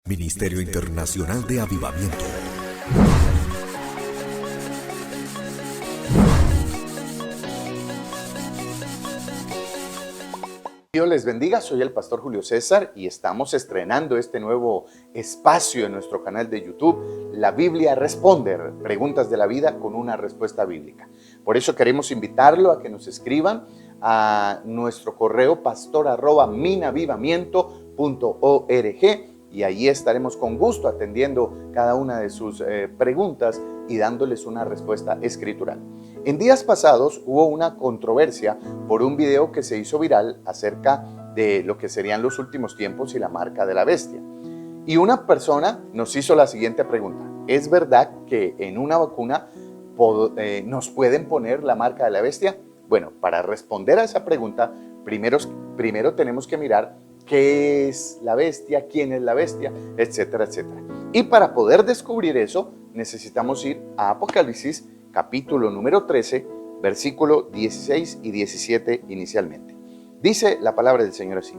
Ministerio Internacional de Avivamiento. Dios les bendiga, soy el pastor Julio César y estamos estrenando este nuevo espacio en nuestro canal de YouTube, La Biblia Responder, preguntas de la vida con una respuesta bíblica. Por eso queremos invitarlo a que nos escriban a nuestro correo pastor@minavivamiento.org y allí estaremos con gusto atendiendo cada una de sus preguntas y dándoles una respuesta escritural. En días pasados hubo una controversia por un video que se hizo viral acerca de lo que serían los últimos tiempos y la marca de la bestia. Y una persona nos hizo la siguiente pregunta: ¿es verdad que en una vacuna nos pueden poner la marca de la bestia? Bueno, para responder a esa pregunta, primero tenemos que mirar qué es la bestia, quién es la bestia, etcétera, etcétera. Y para poder descubrir eso, necesitamos ir a Apocalipsis, capítulo número 13, versículo 16 y 17 inicialmente. Dice la palabra del Señor así: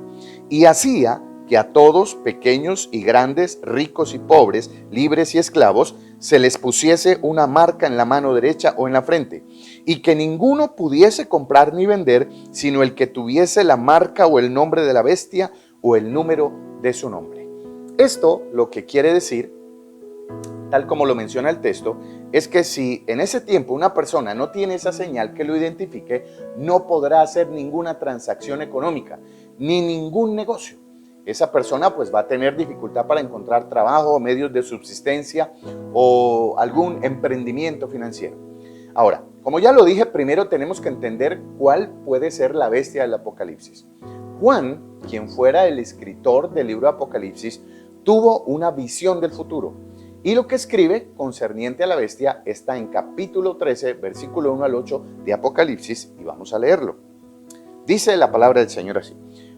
y hacía que a todos, pequeños y grandes, ricos y pobres, libres y esclavos, se les pusiese una marca en la mano derecha o en la frente, y que ninguno pudiese comprar ni vender, sino el que tuviese la marca o el nombre de la bestia o el número de su nombre. Esto lo que quiere decir, tal como lo menciona el texto, es que si en ese tiempo una persona no tiene esa señal que lo identifique, no podrá hacer ninguna transacción económica, ni ningún negocio. Esa persona pues va a tener dificultad para encontrar trabajo, medios de subsistencia o algún emprendimiento financiero. Ahora, como ya lo dije, primero tenemos que entender cuál puede ser la bestia del Apocalipsis. Juan, quien fuera el escritor del libro de Apocalipsis, tuvo una visión del futuro. Y lo que escribe concerniente a la bestia está en capítulo 13, versículo 1 al 8 de Apocalipsis, y vamos a leerlo. Dice la palabra del Señor así: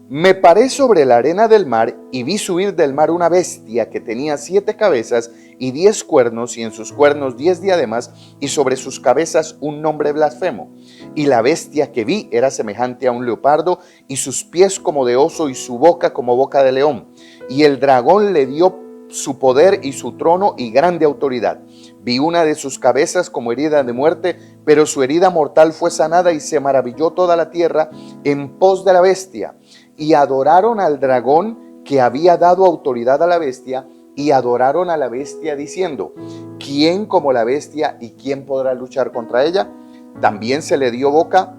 me paré sobre la arena del mar y vi subir del mar una bestia que tenía 7 cabezas y 10 cuernos, y en sus cuernos 10 diademas, y sobre sus cabezas un nombre blasfemo. Y la bestia que vi era semejante a un leopardo, y sus pies como de oso, y su boca como boca de león. Y el dragón le dio su poder y su trono y grande autoridad. Vi una de sus cabezas como herida de muerte, pero su herida mortal fue sanada, y se maravilló toda la tierra en pos de la bestia. Y adoraron al dragón que había dado autoridad a la bestia, y adoraron a la bestia diciendo: ¿quién como la bestia y quién podrá luchar contra ella? También se le dio boca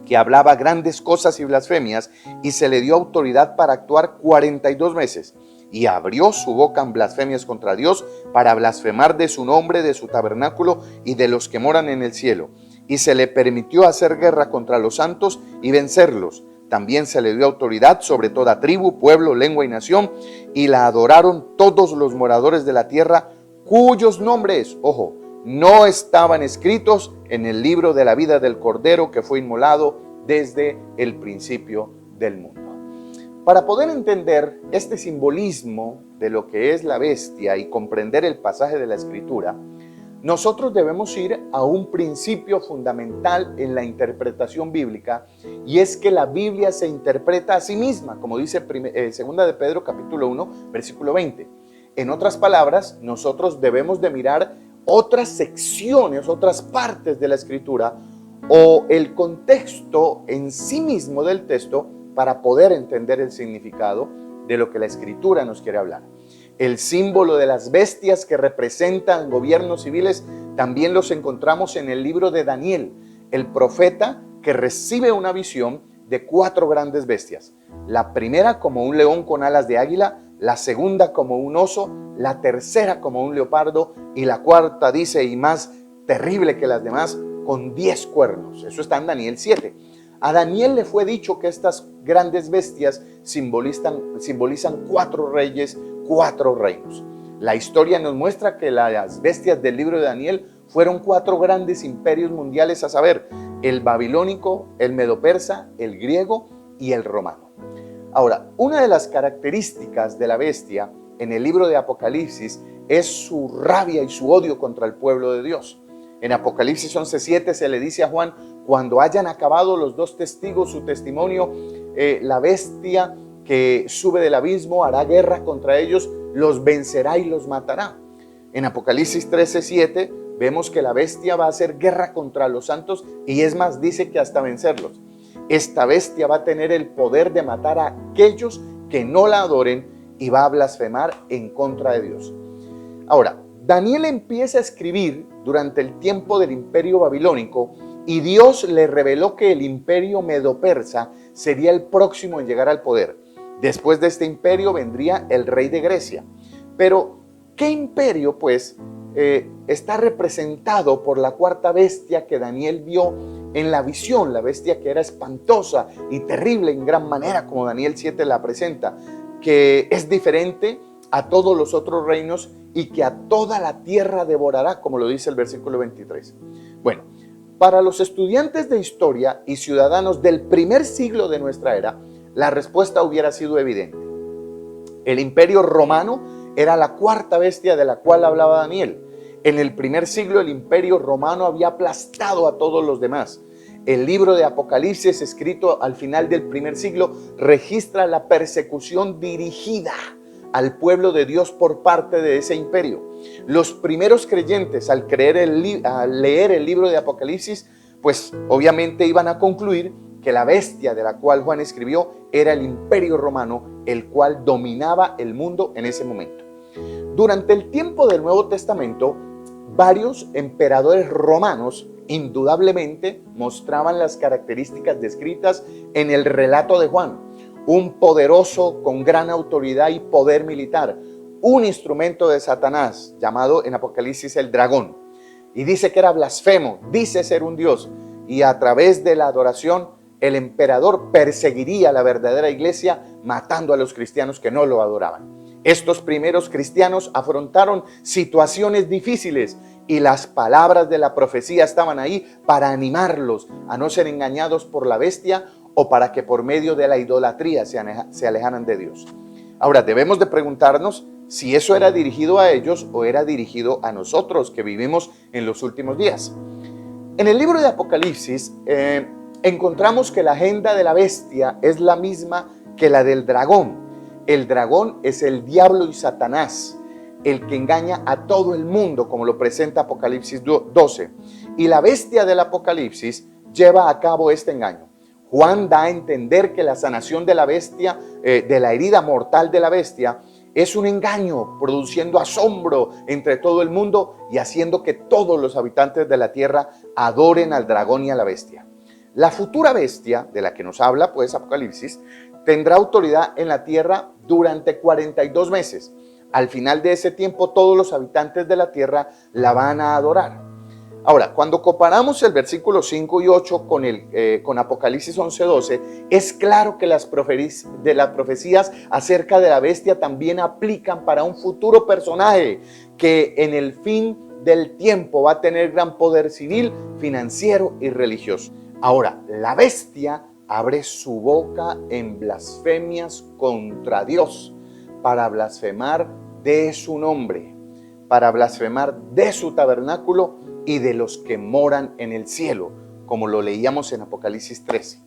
que hablaba grandes cosas y blasfemias, y se le dio autoridad para actuar 42 meses. Y abrió su boca en blasfemias contra Dios, para blasfemar de su nombre, de su tabernáculo y de los que moran en el cielo. Y se le permitió hacer guerra contra los santos y vencerlos. También se le dio autoridad sobre toda tribu, pueblo, lengua y nación, y la adoraron todos los moradores de la tierra, cuyos nombres, ojo, no estaban escritos en el libro de la vida del Cordero que fue inmolado desde el principio del mundo. Para poder entender este simbolismo de lo que es la bestia y comprender el pasaje de la Escritura, nosotros debemos ir a un principio fundamental en la interpretación bíblica, y es que la Biblia se interpreta a sí misma, como dice segunda de Pedro capítulo 1, versículo 20. En otras palabras, nosotros debemos de mirar otras secciones, otras partes de la Escritura o el contexto en sí mismo del texto para poder entender el significado de lo que la Escritura nos quiere hablar. El símbolo de las bestias que representan gobiernos civiles también los encontramos en el libro de Daniel, el profeta que recibe una visión de 4 grandes bestias. La primera como un león con alas de águila, la segunda como un oso, la tercera como un leopardo, y la cuarta, dice, y más terrible que las demás, con 10 cuernos. Eso está en Daniel 7. A Daniel le fue dicho que estas grandes bestias simbolizan 4 reyes, 4 reinos. La historia nos muestra que las bestias del libro de Daniel fueron 4 grandes imperios mundiales, a saber, el babilónico, el medo-persa, el griego y el romano. Ahora, una de las características de la bestia en el libro de Apocalipsis es su rabia y su odio contra el pueblo de Dios. En Apocalipsis 11:7 se le dice a Juan: cuando hayan acabado los 2 testigos su testimonio, la bestia que sube del abismo hará guerra contra ellos los vencerá y los matará. En Apocalipsis 13:7 vemos que la bestia va a hacer guerra contra los santos y es más, dice que hasta vencerlos. Esta bestia va a tener el poder de matar a aquellos que no la adoren y va a blasfemar en contra de Dios. Ahora, Daniel empieza a escribir durante el tiempo del imperio babilónico y Dios le reveló que el imperio medo-persa sería el próximo en llegar al poder. Después de este imperio vendría el rey de Grecia. Pero, ¿qué imperio, pues, está representado por la cuarta bestia que Daniel vio en la visión? La bestia que era espantosa y terrible en gran manera, como Daniel 7 la presenta, que es diferente a todos los otros reinos y que a toda la tierra devorará, como lo dice el versículo 23. Bueno, para los estudiantes de historia y ciudadanos del primer siglo de nuestra era, la respuesta hubiera sido evidente. El imperio romano era la cuarta bestia de la cual hablaba Daniel. En el primer siglo el imperio romano había aplastado a todos los demás. El libro de Apocalipsis, escrito al final del primer siglo, registra la persecución dirigida al pueblo de Dios por parte de ese imperio. Los primeros creyentes, al leer el libro de Apocalipsis, pues obviamente iban a concluir que la bestia de la cual Juan escribió era el imperio romano, el cual dominaba el mundo en ese momento. Durante el tiempo del Nuevo Testamento, varios emperadores romanos indudablemente mostraban las características descritas en el relato de Juan. Un poderoso con gran autoridad y poder militar, un instrumento de Satanás llamado en Apocalipsis el dragón. Y dice que era blasfemo, dice ser un dios, y a través de la adoración el emperador perseguiría a la verdadera iglesia matando a los cristianos que no lo adoraban. Estos primeros cristianos afrontaron situaciones difíciles y las palabras de la profecía estaban ahí para animarlos a no ser engañados por la bestia o para que por medio de la idolatría se alejaran de Dios. Ahora, debemos de preguntarnos si eso era dirigido a ellos o era dirigido a nosotros que vivimos en los últimos días. En el libro de Apocalipsis encontramos que la agenda de la bestia es la misma que la del dragón. El dragón es el diablo y Satanás, el que engaña a todo el mundo, como lo presenta Apocalipsis 12. Y la bestia del Apocalipsis lleva a cabo este engaño. Juan da a entender que la sanación de la bestia, de la herida mortal de la bestia, es un engaño, produciendo asombro entre todo el mundo y haciendo que todos los habitantes de la tierra adoren al dragón y a la bestia. La futura bestia, de la que nos habla pues Apocalipsis, tendrá autoridad en la tierra durante 42 meses. Al final de ese tiempo, todos los habitantes de la tierra la van a adorar. Ahora, cuando comparamos el versículo 5 y 8 con Apocalipsis 11:12, es claro que las profecías acerca de la bestia también aplican para un futuro personaje que en el fin del tiempo va a tener gran poder civil, financiero y religioso. Ahora, la bestia abre su boca en blasfemias contra Dios para blasfemar de su nombre, para blasfemar de su tabernáculo y de los que moran en el cielo, como lo leíamos en Apocalipsis 13.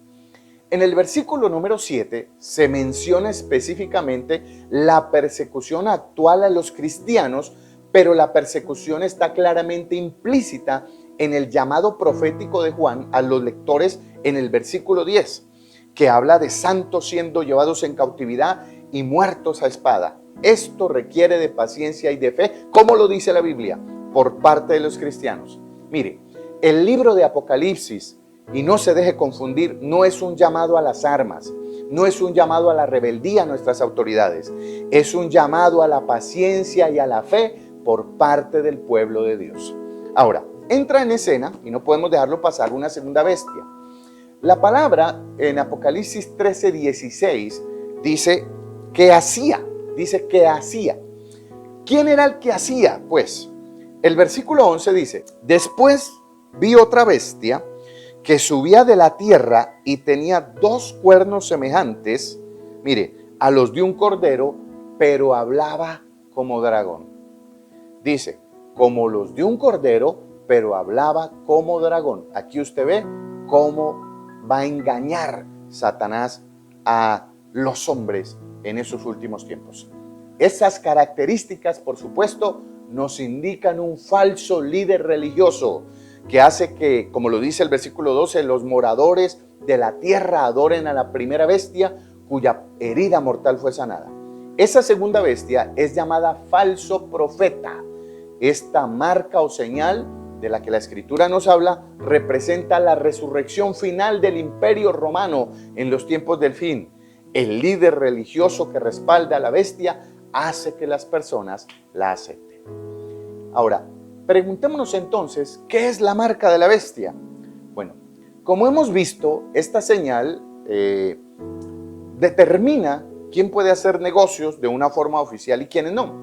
En el versículo número 7 se menciona específicamente la persecución actual a los cristianos, pero la persecución está claramente implícita en el llamado profético de Juan a los lectores en el versículo 10, que habla de santos siendo llevados en cautividad y muertos a espada. Esto requiere de paciencia y de fe, como lo dice la Biblia, por parte de los cristianos. Mire, el libro de Apocalipsis, y no se deje confundir, no es un llamado a las armas, no es un llamado a la rebeldía a nuestras autoridades, es un llamado a la paciencia y a la fe por parte del pueblo de Dios. Ahora, entra en escena, y no podemos dejarlo pasar, una segunda bestia. La palabra en Apocalipsis 13:16 dice que hacía. ¿Quién era el que hacía? Pues el versículo 11 dice: después vi otra bestia que subía de la tierra y tenía 2 cuernos semejantes, mire, a los de un cordero, pero hablaba como dragón. Dice, como los de un cordero, pero hablaba como dragón. Aquí usted ve cómo va a engañar Satanás a los hombres en esos últimos tiempos. esas características, por supuesto, nos indican un falso líder religioso que hace que, como lo dice el versículo 12, los moradores de la tierra adoren a la primera bestia cuya herida mortal fue sanada. Esa segunda bestia es llamada falso profeta. Esta marca o señal de la que la Escritura nos habla representa la resurrección final del Imperio Romano en los tiempos del fin. El líder religioso que respalda a la bestia hace que las personas la acepten. Ahora, preguntémonos entonces, ¿qué es la marca de la bestia? Bueno, como hemos visto, esta señal determina quién puede hacer negocios de una forma oficial y quiénes no.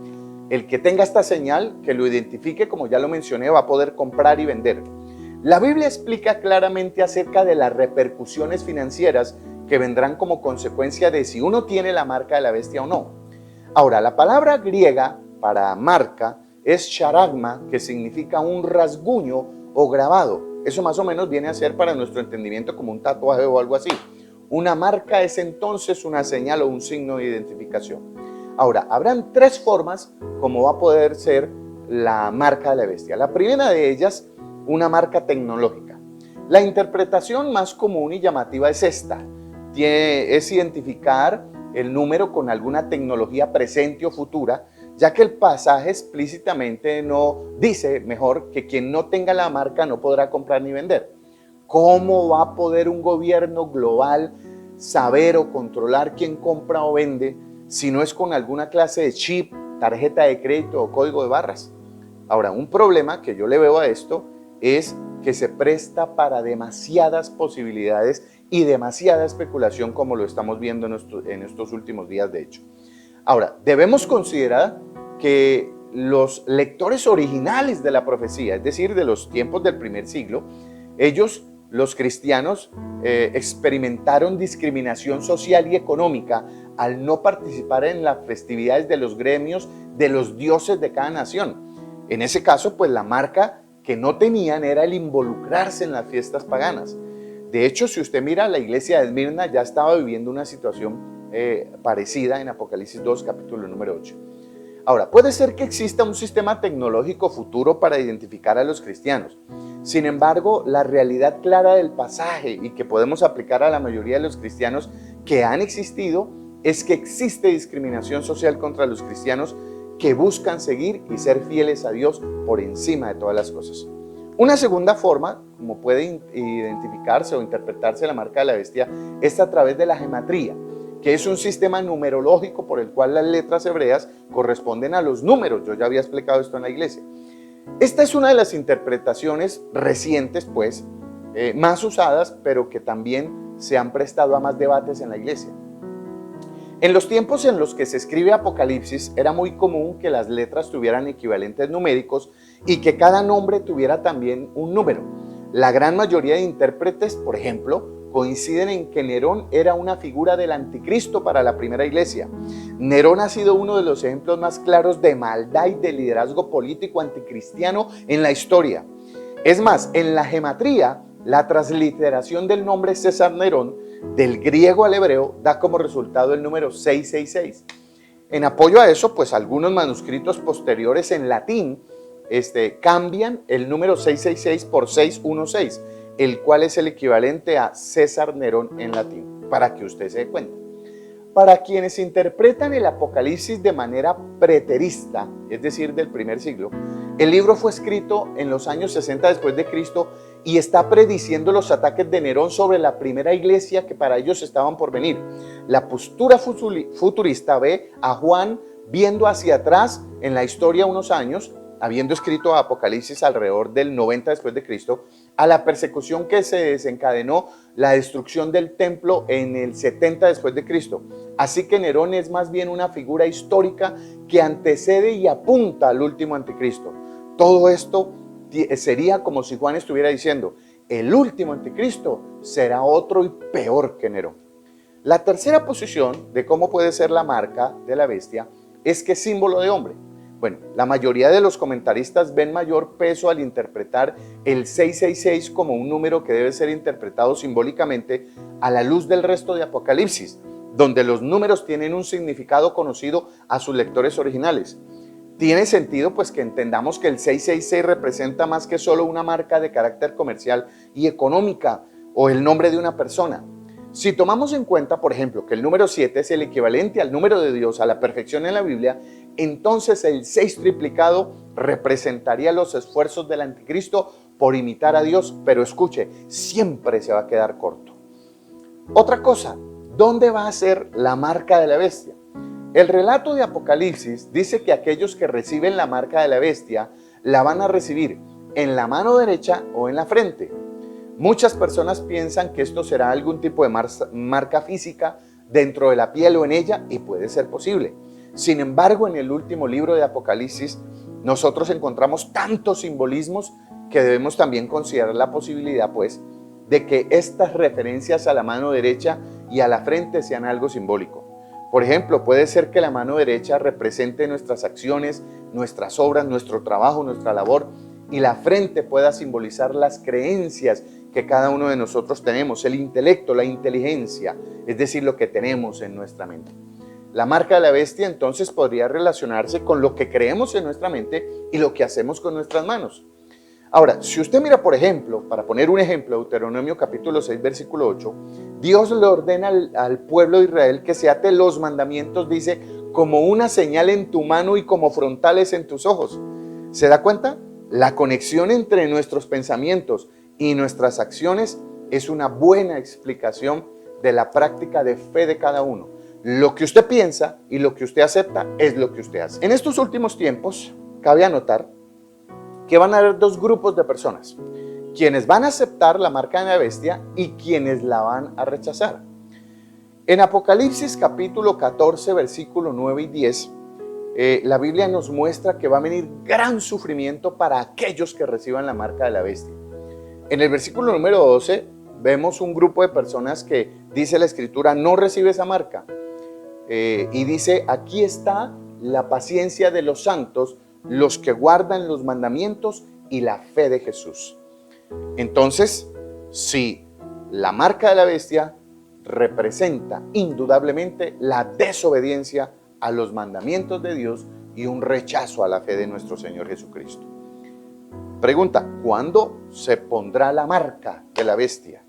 El que tenga esta señal, que lo identifique, como ya lo mencioné, va a poder comprar y vender. La Biblia explica claramente acerca de las repercusiones financieras que vendrán como consecuencia de si uno tiene la marca de la bestia o no. Ahora, la palabra griega para marca es charagma, que significa un rasguño o grabado. Eso más o menos viene a ser para nuestro entendimiento como un tatuaje o algo así. Una marca es entonces una señal o un signo de identificación. Ahora, habrán tres formas como va a poder ser la marca de la bestia. La primera de ellas, una marca tecnológica. La interpretación más común y llamativa es esta. Es identificar el número con alguna tecnología presente o futura, ya que el pasaje explícitamente no dice, mejor, que quien no tenga la marca no podrá comprar ni vender. ¿Cómo va a poder un gobierno global saber o controlar quién compra o vende si no es con alguna clase de chip, tarjeta de crédito o código de barras? Ahora, un problema que yo le veo a esto es que se presta para demasiadas posibilidades y demasiada especulación, como lo estamos viendo en estos últimos días, de hecho. Ahora, debemos considerar que los lectores originales de la profecía, es decir, de los tiempos del primer siglo, ellos, los cristianos, experimentaron discriminación social y económica al no participar en las festividades de los gremios de los dioses de cada nación. En ese caso, pues la marca que no tenían era el involucrarse en las fiestas paganas. De hecho, si usted mira, la iglesia de Esmirna ya estaba viviendo una situación parecida en Apocalipsis 2, capítulo número 8. Ahora, puede ser que exista un sistema tecnológico futuro para identificar a los cristianos. Sin embargo, la realidad clara del pasaje y que podemos aplicar a la mayoría de los cristianos que han existido es que existe discriminación social contra los cristianos que buscan seguir y ser fieles a Dios por encima de todas las cosas. Una segunda forma, como puede identificarse o interpretarse la marca de la bestia, es a través de la gematría, que es un sistema numerológico por el cual las letras hebreas corresponden a los números. Yo ya había explicado esto en la iglesia. Esta es una de las interpretaciones recientes, pues, más usadas, pero que también se han prestado a más debates en la iglesia. En los tiempos en los que se escribe Apocalipsis, era muy común que las letras tuvieran equivalentes numéricos y que cada nombre tuviera también un número. La gran mayoría de intérpretes, por ejemplo, coinciden en que Nerón era una figura del anticristo para la primera iglesia. Nerón ha sido uno de los ejemplos más claros de maldad y de liderazgo político anticristiano en la historia. Es más, en la gematría, la transliteración del nombre César Nerón del griego al hebreo da como resultado el número 666. En apoyo a eso, pues algunos manuscritos posteriores en latín cambian el número 666 por 616, el cual es el equivalente a César Nerón en latín, para que usted se dé cuenta. Para quienes interpretan el Apocalipsis de manera preterista, es decir, del primer siglo, el libro fue escrito en los años 60 después de Cristo y está prediciendo los ataques de Nerón sobre la primera iglesia que para ellos estaban por venir. La postura futurista ve a Juan viendo hacia atrás en la historia unos años, habiendo escrito Apocalipsis alrededor del 90 después de Cristo, a la persecución que se desencadenó, la destrucción del templo en el 70 después de Cristo. Así que Nerón es más bien una figura histórica que antecede y apunta al último anticristo. Todo esto sería como si Juan estuviera diciendo, el último anticristo será otro y peor que Nerón. La tercera posición de cómo puede ser la marca de la bestia es que es símbolo de hombre. Bueno, la mayoría de los comentaristas ven mayor peso al interpretar el 666 como un número que debe ser interpretado simbólicamente a la luz del resto de Apocalipsis, donde los números tienen un significado conocido a sus lectores originales. Tiene sentido pues que entendamos que el 666 representa más que solo una marca de carácter comercial y económica o el nombre de una persona. Si tomamos en cuenta, por ejemplo, que el número 7 es el equivalente al número de Dios, a la perfección en la Biblia, entonces el 6 triplicado representaría los esfuerzos del anticristo por imitar a Dios, pero escuche, siempre se va a quedar corto. Otra cosa, ¿dónde va a ser la marca de la bestia? El relato de Apocalipsis dice que aquellos que reciben la marca de la bestia la van a recibir en la mano derecha o en la frente. Muchas personas piensan que esto será algún tipo de marca física dentro de la piel o en ella, y puede ser posible. Sin embargo, en el último libro de Apocalipsis, nosotros encontramos tantos simbolismos que debemos también considerar la posibilidad, pues, de que estas referencias a la mano derecha y a la frente sean algo simbólico. Por ejemplo, puede ser que la mano derecha represente nuestras acciones, nuestras obras, nuestro trabajo, nuestra labor, y la frente pueda simbolizar las creencias que cada uno de nosotros tenemos, el intelecto, la inteligencia, es decir, lo que tenemos en nuestra mente. La marca de la bestia entonces podría relacionarse con lo que creemos en nuestra mente y lo que hacemos con nuestras manos. Ahora, si usted mira, por ejemplo, para poner un ejemplo, Deuteronomio capítulo 6, versículo 8, Dios le ordena al pueblo de Israel que se ate los mandamientos, dice, como una señal en tu mano y como frontales en tus ojos. ¿Se da cuenta? La conexión entre nuestros pensamientos y nuestras acciones es una buena explicación de la práctica de fe de cada uno. Lo que usted piensa y lo que usted acepta es lo que usted hace. En estos últimos tiempos, cabe anotar que van a haber dos grupos de personas: quienes van a aceptar la marca de la bestia y quienes la van a rechazar. En Apocalipsis capítulo 14, versículo 9 y 10, la Biblia nos muestra que va a venir gran sufrimiento para aquellos que reciban la marca de la bestia. En el versículo número 12 vemos un grupo de personas que, dice la Escritura, no recibe esa marca. Y dice, aquí está la paciencia de los santos, los que guardan los mandamientos y la fe de Jesús. Entonces, si la marca de la bestia representa indudablemente la desobediencia a los mandamientos de Dios y un rechazo a la fe de nuestro Señor Jesucristo. Pregunta, ¿cuándo se pondrá la marca de la bestia?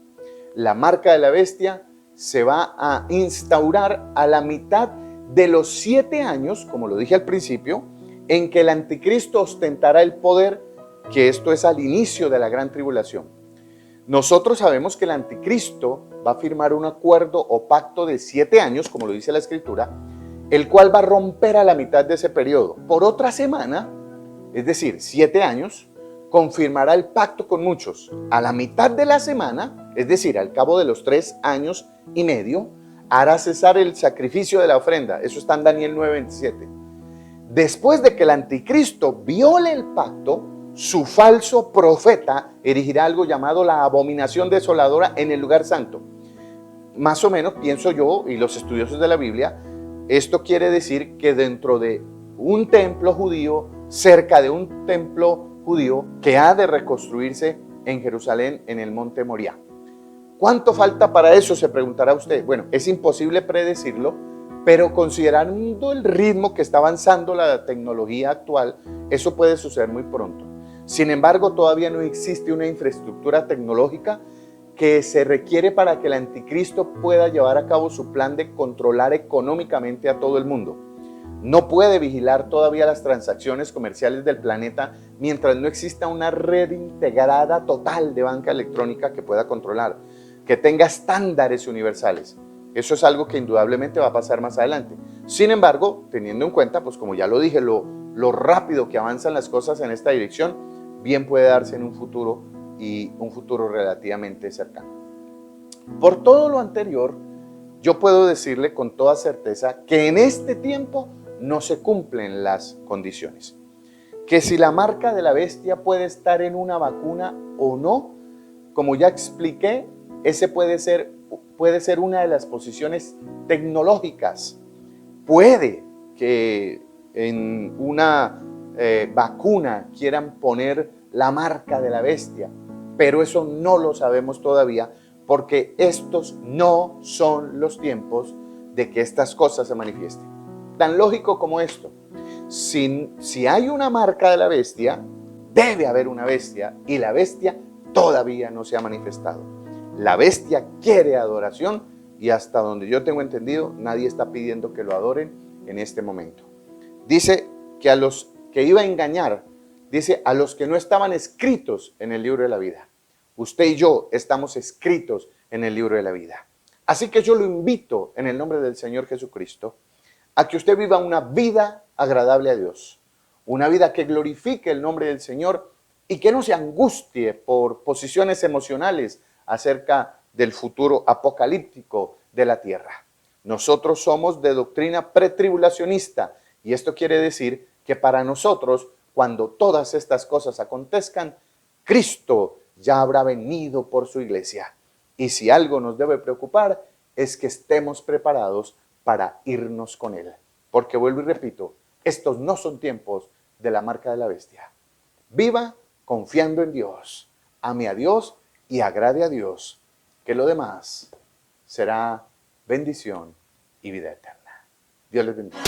La marca de la bestia se va a instaurar a la mitad de los 7 años, como lo dije al principio, en que el anticristo ostentará el poder, que esto es al inicio de la gran tribulación. Nosotros sabemos que el anticristo va a firmar un acuerdo o pacto de 7 años, como lo dice la Escritura, el cual va a romper a la mitad de ese periodo. Por otra semana, es decir, 7 años, confirmará el pacto con muchos. A la mitad de la semana, es decir, al cabo de los 3 años y medio, hará cesar el sacrificio de la ofrenda. Eso está en Daniel 9:27. Después de que el anticristo viole el pacto, su falso profeta erigirá algo llamado la abominación desoladora en el lugar santo. Más o menos, pienso yo y los estudiosos de la Biblia, esto quiere decir que dentro de un templo judío, cerca de un templo judío que ha de reconstruirse en Jerusalén, en el monte Moriah. ¿Cuánto falta para eso?, se preguntará usted. Bueno, es imposible predecirlo, pero considerando el ritmo que está avanzando la tecnología actual, eso puede suceder muy pronto. Sin embargo, todavía no existe una infraestructura tecnológica que se requiere para que el anticristo pueda llevar a cabo su plan de controlar económicamente a todo el mundo. No puede vigilar todavía las transacciones comerciales del planeta mientras no exista una red integrada total de banca electrónica que pueda controlar, que tenga estándares universales. Eso es algo que indudablemente va a pasar más adelante. Sin embargo, teniendo en cuenta, pues como ya lo dije, lo rápido que avanzan las cosas en esta dirección, bien puede darse en un futuro y un futuro relativamente cercano. Por todo lo anterior, yo puedo decirle con toda certeza que en este tiempo no se cumplen las condiciones. Que si la marca de la bestia puede estar en una vacuna o no, como ya expliqué, ese puede ser una de las posiciones tecnológicas. Puede que en una vacuna quieran poner la marca de la bestia, pero eso no lo sabemos todavía porque estos no son los tiempos de que estas cosas se manifiesten. Tan lógico como esto. Si hay una marca de la bestia, debe haber una bestia y la bestia todavía no se ha manifestado. La bestia quiere adoración y hasta donde yo tengo entendido, nadie está pidiendo que lo adoren en este momento. Dice que a los que iba a engañar, dice a los que no estaban escritos en el libro de la vida. Usted y yo estamos escritos en el libro de la vida. Así que yo lo invito en el nombre del Señor Jesucristo a que usted viva una vida agradable a Dios, una vida que glorifique el nombre del Señor y que no se angustie por posiciones emocionales acerca del futuro apocalíptico de la tierra. Nosotros somos de doctrina pretribulacionista y esto quiere decir que para nosotros, cuando todas estas cosas acontezcan, Cristo ya habrá venido por su iglesia. Y si algo nos debe preocupar, es que estemos preparados para irnos con Él. Porque vuelvo y repito, estos no son tiempos de la marca de la bestia. Viva confiando en Dios, ame a Dios y agrade a Dios, que lo demás será bendición y vida eterna. Dios les bendiga.